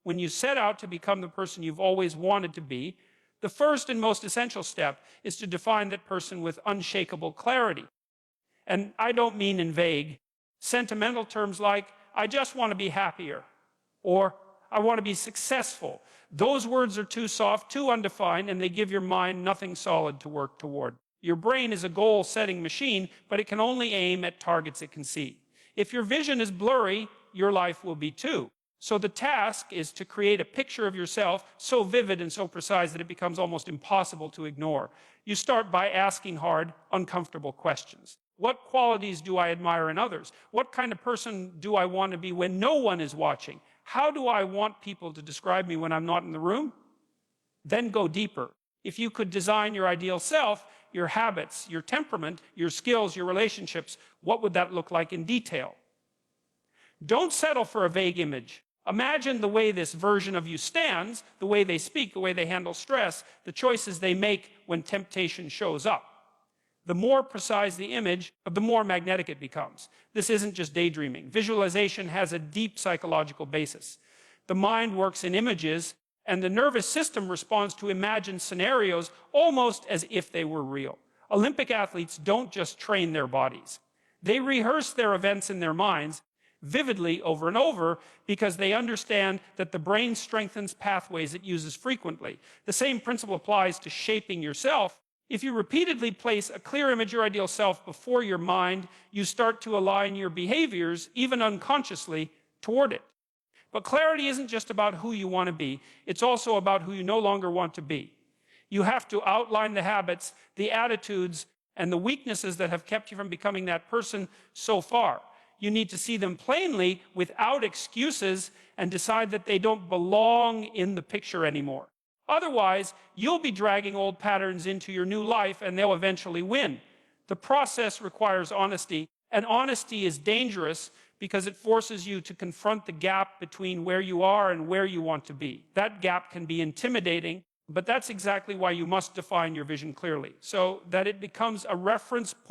When you set out to become the person you've always wanted to be, the first and most essential step is to define that person with unshakable clarity. And I don't mean in vague, sentimental terms like, I just want to be happier, or I want to be successful. Those words are too soft, too undefined, and they give your mind nothing solid to work toward. Your brain is a goal-setting machine, but it can only aim at targets it can see. If your vision is blurry, your life will be too. So the task is to create a picture of yourself so vivid and so precise that it becomes almost impossible to ignore. You start by asking hard, uncomfortable questions. What qualities do I admire in others? What kind of person do I want to be when no one is watching? How do I want people to describe me when I'm not in the room? Then go deeper. If you could design your ideal self, your habits, your temperament, your skills, your relationships, what would that look like in detail? Don't settle for a vague image. Imagine the way this version of you stands, the way they speak, the way they handle stress, the choices they make when temptation shows up. The more precise the image, the more magnetic it becomes. This isn't just daydreaming. Visualization has a deep psychological basis. The mind works in images, and the nervous system responds to imagined scenarios almost as if they were real. Olympic athletes don't just train their bodies. They rehearse their events in their minds vividly over and over because they understand that the brain strengthens pathways it uses frequently. The same principle applies to shaping yourself. If you repeatedly place a clear image of your ideal self before your mind, you start to align your behaviors, even unconsciously, toward it. But clarity isn't just about who you want to be. It's also about who you no longer want to be. You have to outline the habits, the attitudes, and the weaknesses that have kept you from becoming that person so far. You need to see them plainly without excuses and decide that they don't belong in the picture anymore. Otherwise, you'll be dragging old patterns into your new life and they'll eventually win. The process requires honesty, and honesty is dangerous because it forces you to confront the gap between where you are and where you want to be. That gap can be intimidating, but that's exactly why you must define your vision clearly, so that it becomes a reference point